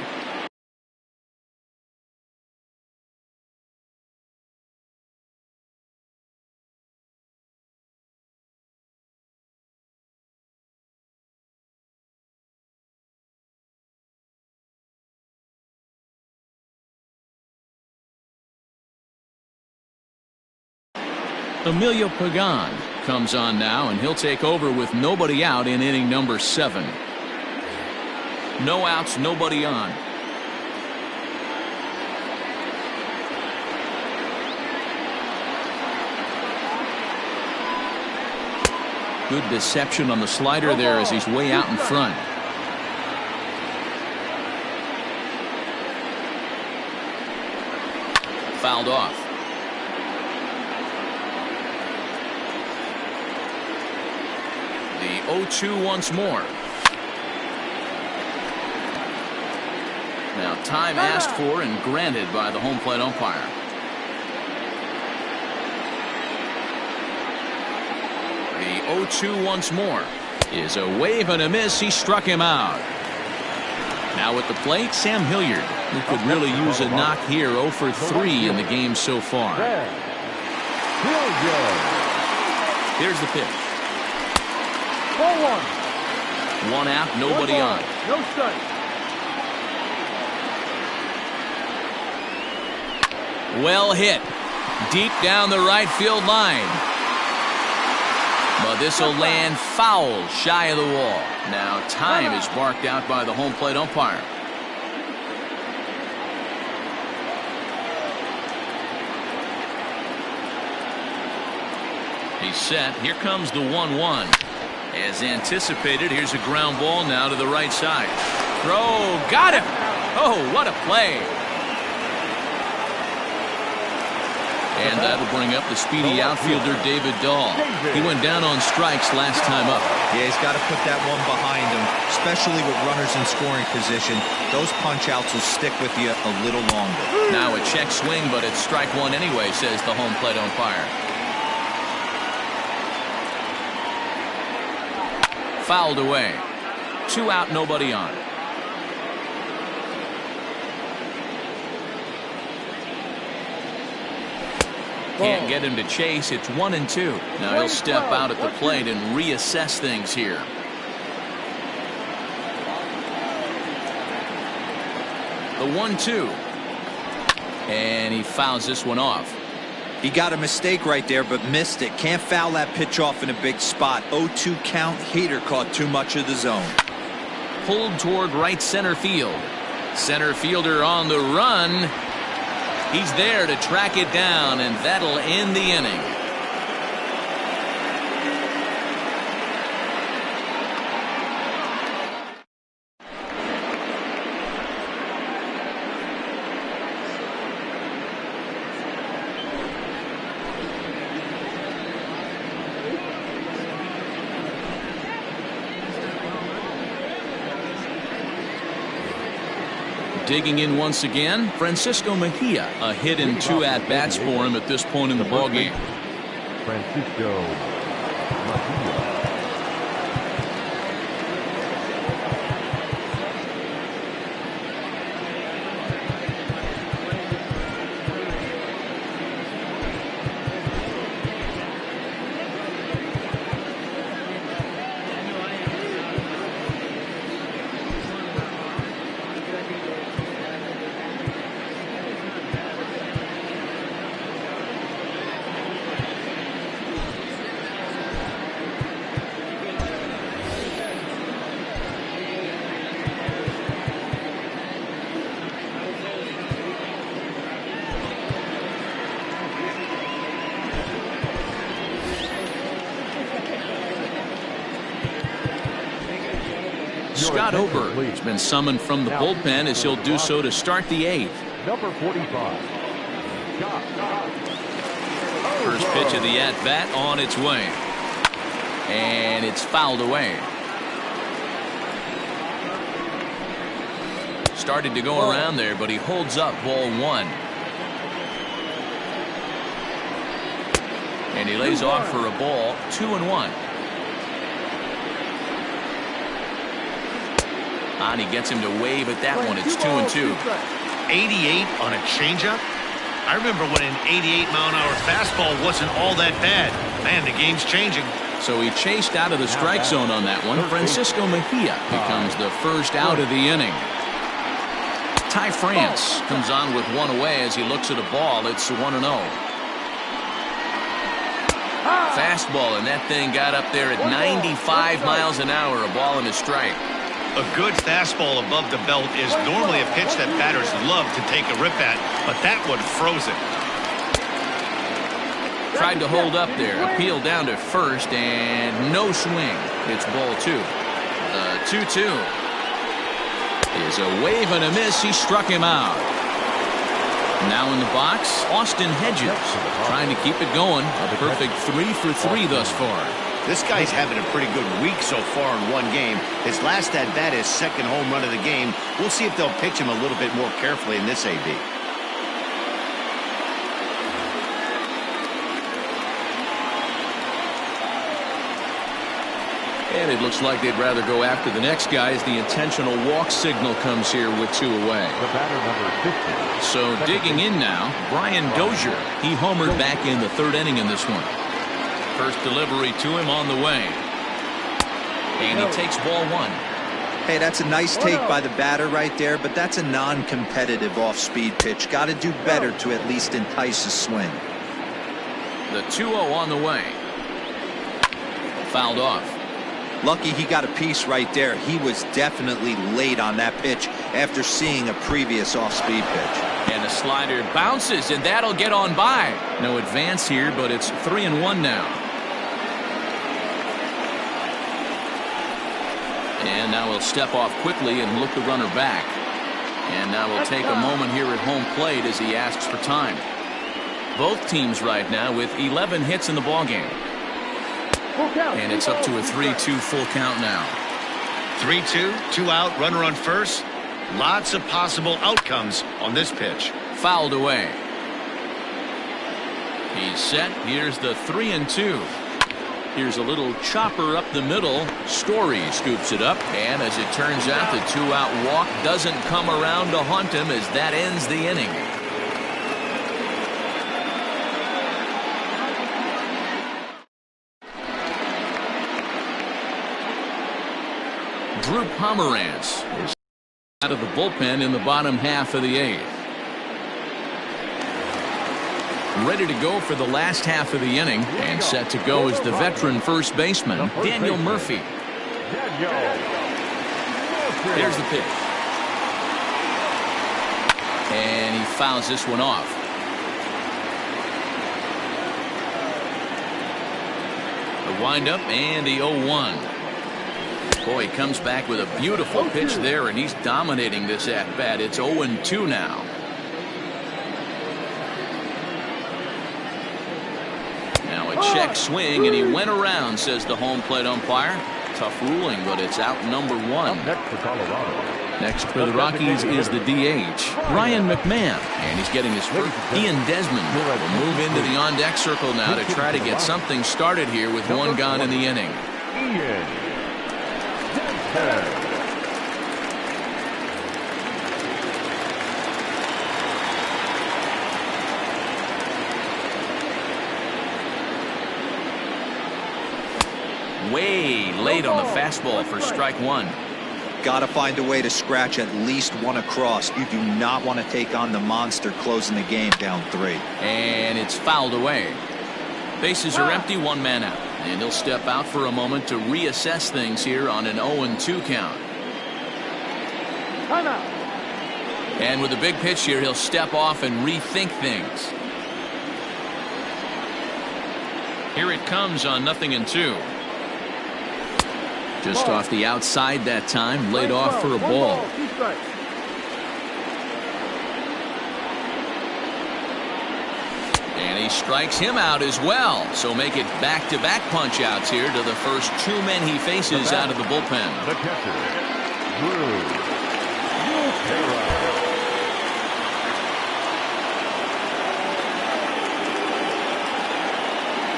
Emilio Pagan comes on now, and he'll take over with nobody out in inning number 7. No outs, nobody on. Good deception on the slider there as he's way out in front. Fouled off. The 0-2 once more. Now time asked for and granted by the home plate umpire. The 0-2 once more is a wave and a miss. He struck him out. Now at the plate, Sam Hilliard, who could really use a knock here. 0 for 3 in the game so far. Here's the pitch. 4-1. One out, nobody on. No strike. Well hit. Deep down the right field line. But this will land foul shy of the wall. Now time is marked out by the home plate umpire. He's set. Here comes the 1-1. As anticipated, here's a ground ball now to the right side. Throw, got him. Oh, what a play. And that'll bring up the speedy outfielder David Dahl. He went down on strikes last time up. Yeah, he's got to put that one behind him, especially with runners in scoring position. Those punch outs will stick with you a little longer. Now a check swing, but it's strike one anyway, says the home plate umpire. Fouled away. 2 out, nobody on. Can't get him to chase. It's 1-2. Now he'll step out at the plate and reassess things here. The 1-2. And he fouls this one off. He got a mistake right there, but missed it. Can't foul that pitch off in a big spot. 0-2 count. Hader caught too much of the zone. Pulled toward right center field. Center fielder on the run. He's there to track it down, and that'll end the inning. Digging in once again, Francisco Mejia. A hit and 2 at-bats for him at this point in the ballgame. Francisco Mejia. Scott Oberg has been summoned from the bullpen as he'll do so to start the 8th. Number 45. First pitch of the at-bat on its way. And it's fouled away. Started to go around there, but he holds up ball 1. And he lays off for a ball. 2-1. And he gets him to wave at that one. It's 2-2. 88 on a changeup. I remember when an 88-mile-an-hour fastball wasn't all that bad. Man, the game's changing. So he chased out of the strike zone on that one. Francisco Mejia becomes the first out of the inning. Ty France comes on with one away as he looks at a ball. It's 1-0. Fastball, and that thing got up there at 95 miles an hour, a ball and a strike. A good fastball above the belt is normally a pitch that batters love to take a rip at, but that one froze it. Tried to hold up there, appealed down to first, and no swing. It's ball 2. 2-2 is a wave and a miss. He struck him out. Now in the box, Austin Hedges trying to keep it going. A perfect 3 for 3 thus far. This guy's having a pretty good week so far in one game. His last at bat is second home run of the game. We'll see if they'll pitch him a little bit more carefully in this AB. And it looks like they'd rather go after the next guy as the intentional walk signal comes here with 2 away. The batter number 50. So digging in now, Brian Dozier. He homered back in the 3rd inning in this one. First delivery to him on the way. And he takes ball 1. Hey, that's a nice take by the batter right there, but that's a non-competitive off-speed pitch. Got to do better to at least entice a swing. The 2-0 on the way. Fouled off. Lucky he got a piece right there. He was definitely late on that pitch after seeing a previous off-speed pitch. And the slider bounces, and that'll get on by. No advance here, but it's 3-1 now. And now he'll step off quickly and look the runner back. And now we'll take a moment here at home plate as he asks for time. Both teams right now with 11 hits in the ballgame. And it's up to a 3-2 full count now. 3-2, 2 out, runner on first. Lots of possible outcomes on this pitch. Fouled away. He's set. Here's the 3-2. Here's a little chopper up the middle. Story scoops it up. And as it turns out, the 2-out walk doesn't come around to haunt him as that ends the inning. Drew Pomerantz is out of the bullpen in the bottom half of the 8th. Ready to go for the last half of the inning, and set to go is the veteran first baseman, Daniel Murphy. Here's the pitch. And he fouls this one off. The windup and the 0-1. Boy, he comes back with a beautiful pitch there, and he's dominating this at-bat. It's 0-2 now. Now a check swing, and he went around, says the home plate umpire. Tough ruling, but it's out number 1. Next for Colorado. Next for the Rockies is the DH, Ryan McMahon, and he's getting his first. Ian Desmond will move into the on-deck circle now to try to get something started here with 1 gone in the inning. Ian. Way late on the fastball for strike 1. Got to find a way to scratch at least 1 across. You do not want to take on the monster closing the game down 3. And it's fouled away. Bases are empty, 1 man out. And he'll step out for a moment to reassess things here on an 0-2 count. And with a big pitch here, he'll step off and rethink things. Here it comes on 0-2. Just off the outside that time, laid off for a ball. And he strikes him out as well. So make it back-to-back punch-outs here to the first 2 men he faces out of the bullpen. The catcher,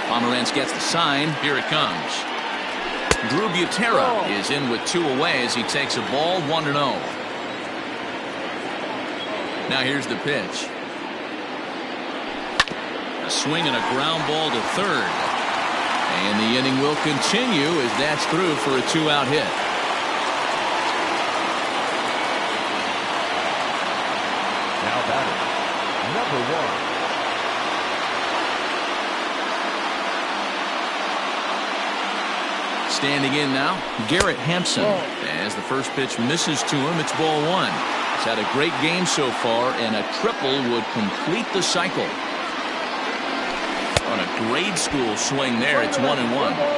Pomerantz gets the sign. Here it comes. Drew Butera is in with 2 away as he takes a ball 1-0. Now here's the pitch. A swing and a ground ball to third. And the inning will continue as that's through for a 2-out hit. now batting, number 1. Standing in now, Garrett Hampson. As the first pitch misses to him, it's ball one. He's had a great game so far, and a triple would complete the cycle. On a grade school swing there, it's 1-1.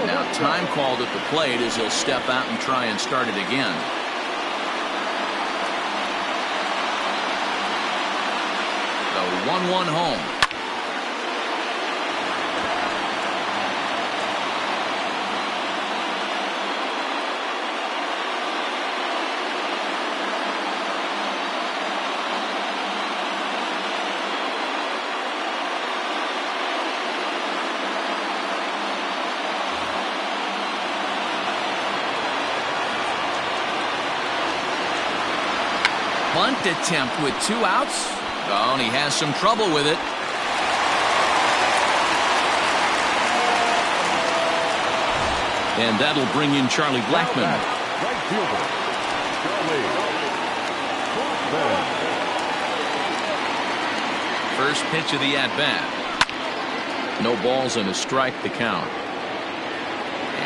Now time called at the plate as he'll step out and try and start it again. The 1-1 home. Bunt attempt with 2 outs. Oh, and he has some trouble with it. And that'll bring in Charlie Blackmon. Right fielder, Charlie. First pitch of the at-bat. No balls and a strike to count.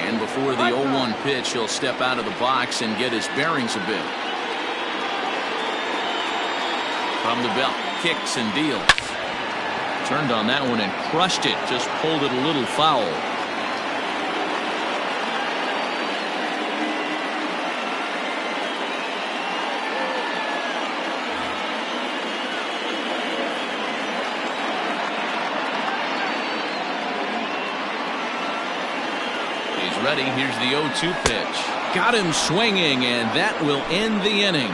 And before the 0-1 pitch, he'll step out of the box and get his bearings a bit. From the belt, kicks and deals. Turned on that one and crushed it. Just pulled it a little foul. He's ready. Here's the 0-2 pitch. Got him swinging, and that will end the inning.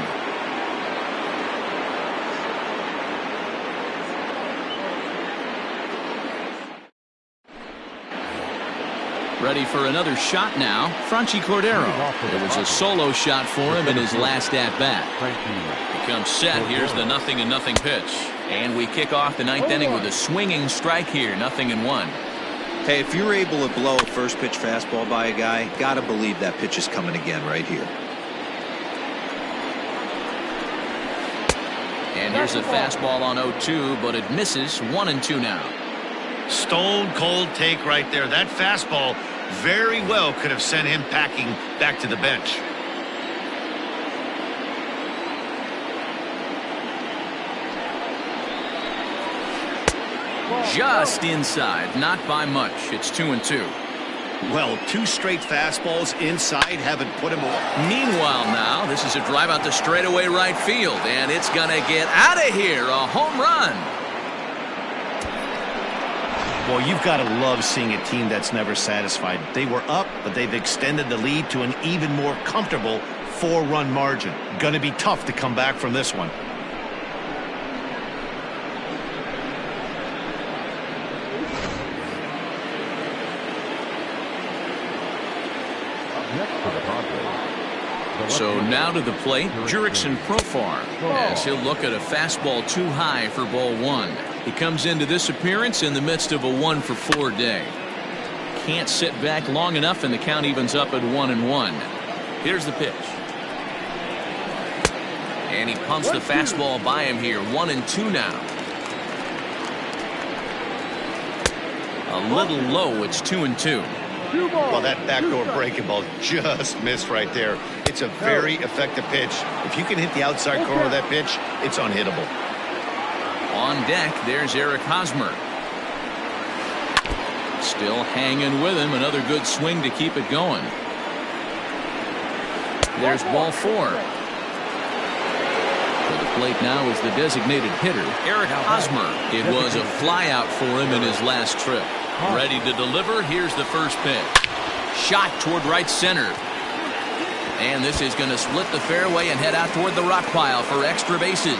Ready for another shot now, Franchi Cordero. It was a solo shot for him in his last at-bat. He comes set. Here's the 0-0 pitch. And we kick off the 9th inning with a swinging strike here, 0-1. Hey, if you're able to blow a first pitch fastball by a guy, gotta believe that pitch is coming again right here. And here's a fastball on 0-2, but it misses. 1-2 now. Stone cold take right there. That fastball very well could have sent him packing back to the bench. Just inside, not by much. It's 2-2. Well, 2 straight fastballs inside haven't put him away. Meanwhile now, this is a drive out the straightaway right field, and it's going to get out of here. A home run. Well, you've got to love seeing a team that's never satisfied. They were up, but they've extended the lead to an even more comfortable 4-run margin. Going to be tough to come back from this one. Next for the Padres. So now to the plate, Jurickson Profar, as he'll look at a fastball too high for ball one. He comes into this appearance in the midst of a 1-for-4 day. Can't sit back long enough, and the count evens up at 1-1. Here's the pitch. And he pumps the fastball by him here. 1-2 now. A little low. It's 2-2. Well, that backdoor breaking ball just missed right there. It's a very effective pitch. If you can hit the outside corner of that pitch, it's unhittable. On deck, there's Eric Hosmer. Still hanging with him. Another good swing to keep it going. There's ball 4. To the plate now is the designated hitter, Eric Hosmer. It was a flyout for him in his last trip. Ready to deliver. Here's the first pitch. Shot toward right center. And this is going to split the fairway and head out toward the rock pile for extra bases.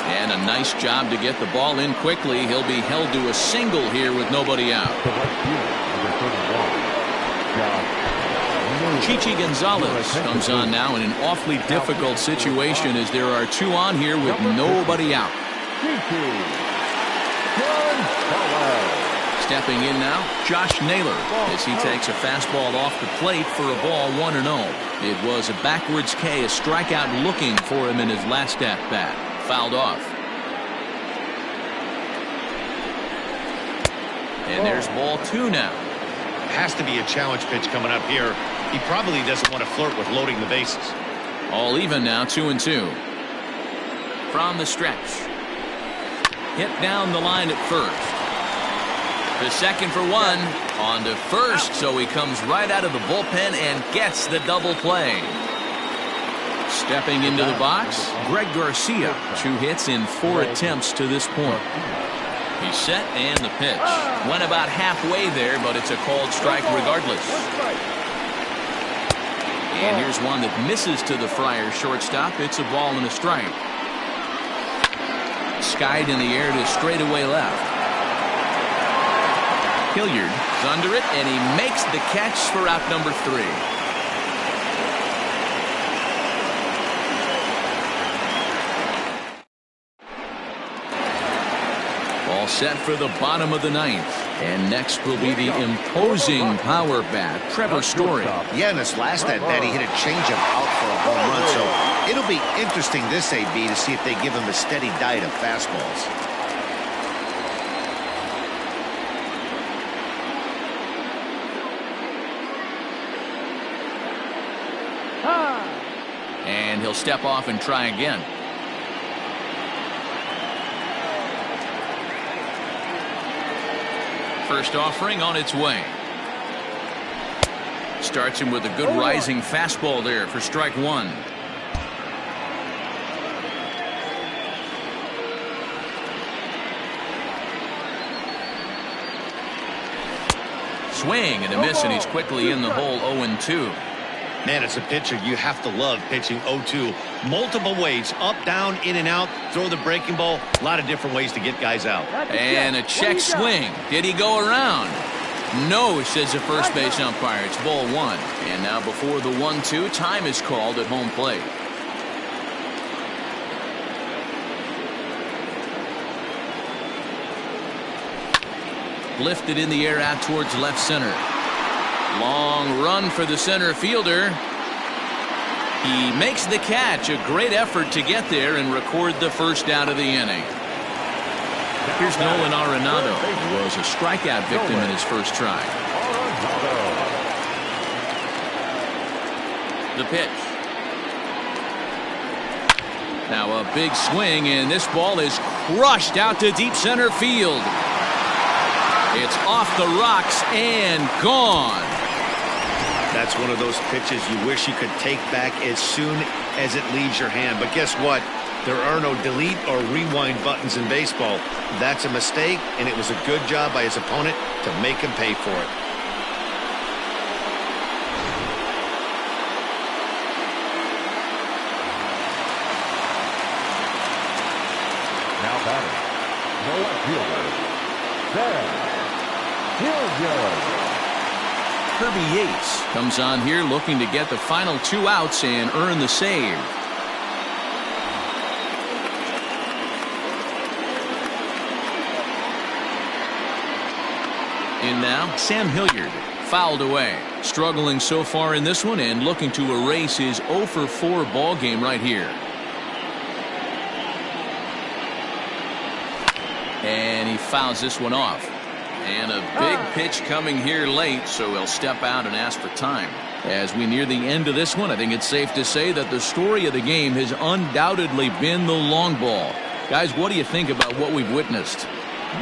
And a nice job to get the ball in quickly. He'll be held to a single here with nobody out. Chichi Gonzalez comes on now in an awfully difficult situation as there are 2 on here with nobody out. Stepping in now, Josh Naylor, as he takes a fastball off the plate for a ball 1-0. It was a backwards K, a strikeout looking for him in his last at-bat. Fouled off. And there's ball 2 now. has to be a challenge pitch coming up here. He probably doesn't want to flirt with loading the bases. All even now, 2-2. From the stretch. Hit down the line at first. The second for one. On to first, so he comes right out of the bullpen and gets the double play. Stepping into the box, Greg Garcia. 2 hits in 4 attempts to this point. He's set, and the pitch. Went about halfway there, but it's a called strike regardless. And here's one that misses to the Friars shortstop. It's a ball and a strike. Skied in the air to straightaway left. Hilliard is under it, and he makes the catch for out number 3. All set for the bottom of the 9th. And next will be the imposing power bat, Trevor Story. Yeah, in his last at-bat, he hit a changeup out for a home run. So it'll be interesting this AB to see if they give him a steady diet of fastballs. And he'll step off and try again. First offering on its way. Starts him with a good rising fastball there for strike 1. Swing and a miss, and he's quickly in the hole. 0-2. Man, as a pitcher, you have to love pitching 0-2. Multiple ways, up, down, in and out, throw the breaking ball. A lot of different ways to get guys out. And a check swing. Did he go around? No, says the first base umpire. It's ball 1. And now before the 1-2, time is called at home plate. Lifted in the air out towards left center. Long run for the center fielder. He makes the catch. A great effort to get there and record the first out of the inning. Here's Nolan Arenado. He was a strikeout victim in his first try. The pitch. Now a big swing, and this ball is crushed out to deep center field. It's off the rocks and gone. That's one of those pitches you wish you could take back as soon as it leaves your hand. But guess what? There are no delete or rewind buttons in baseball. That's a mistake, and it was a good job by his opponent to make him pay for it. Now batting, the left fielder, Ben Hilliard. Kirby Yates comes on here looking to get the final 2 outs and earn the save. In now, Sam Hilliard, fouled away. Struggling so far in this one and looking to erase his 0 for 4 ball game right here. And he fouls this one off. And a big pitch coming here late, so he'll step out and ask for time. As we near the end of this one, I think it's safe to say that the story of the game has undoubtedly been the long ball. Guys, what do you think about what we've witnessed?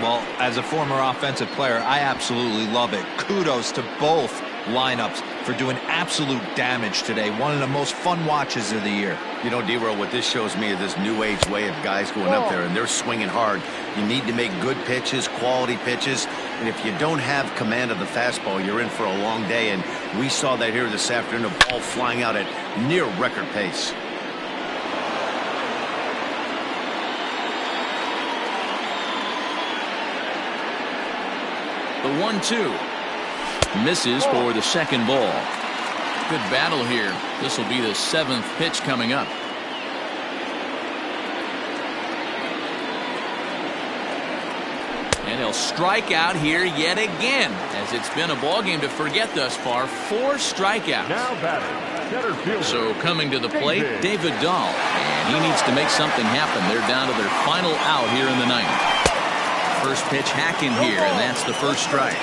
Well, as a former offensive player, I absolutely love it. Kudos to both lineups for doing absolute damage today. One of the most fun watches of the year. You know, D-Roll, what this shows me is this new age way of guys going up there and they're swinging hard. You need to make good pitches, quality pitches, and if you don't have command of the fastball, you're in for a long day, and we saw that here this afternoon, a ball flying out at near record pace. The 1-2 misses for the second ball. Good battle here. This will be the 7th pitch coming up. And he'll strike out here yet again, as it's been a ball game to forget thus far. 4 strikeouts. Now batting, center fielder. So coming to the plate, David Dahl, and he needs to make something happen. They're down to their final out here in the 9th. First pitch hacking here, and that's the first strike.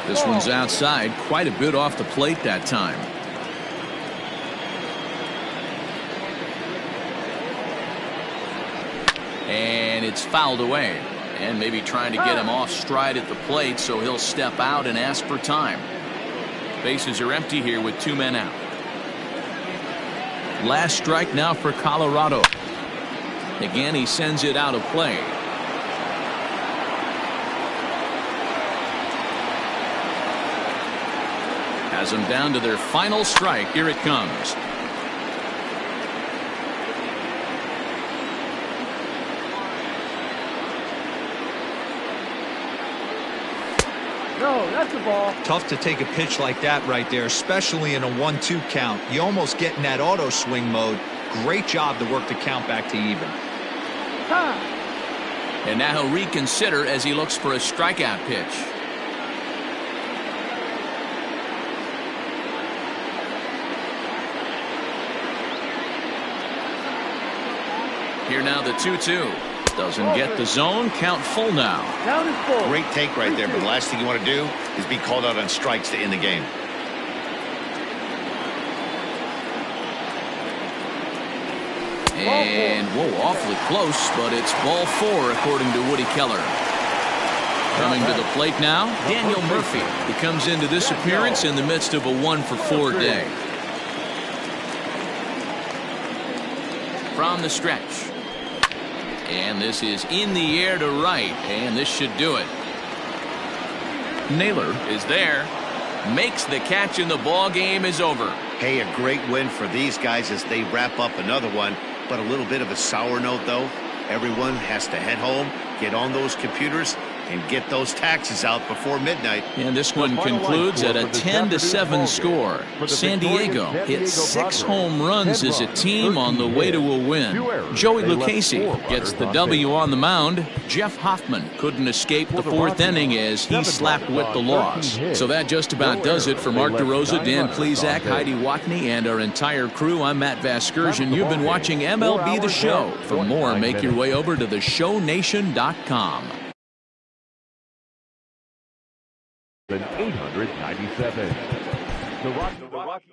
This one's outside, quite a bit off the plate that time. And it's fouled away. And maybe trying to get him off stride at the plate, so he'll step out and ask for time. Bases are empty here with 2 men out. Last strike now for Colorado. Again, he sends it out of play. Has them down to their final strike. Here it comes. No, that's the ball. Tough to take a pitch like that right there, especially in a 1-2 count. You almost get in that auto swing mode. Great job to work the count back to even. And now he'll reconsider as he looks for a strikeout pitch. Here now the 2-2. Doesn't get the zone. Count full now. Count is full. Great take right there, but the last thing you want to do is be called out on strikes to end the game. And, whoa, awfully close, but it's ball 4 according to Woody Keller. Coming to the plate now, Daniel Murphy. He comes into this appearance in the midst of a 1-for-4 day. From the stretch. And this is in the air to right, and this should do it. Naylor is there, makes the catch, and the ball game is over. Hey, a great win for these guys as they wrap up another one, but a little bit of a sour note, though. Everyone has to head home, get on those computers, and get those taxes out before midnight. And this one concludes at a 10-7 score. San Diego hit 6 home runs as a team on the way to a win. Joey Lucchesi gets the W on the mound. Jeff Hoffman couldn't escape the 4th inning as he slapped with the loss. So that just about does it for Mark DeRosa, Dan Plesac, Heidi Watney, and our entire crew. I'm Matt Vasgersian. You've been watching MLB The Show. For more, make your way over to theshownation.com. 897. The Rockies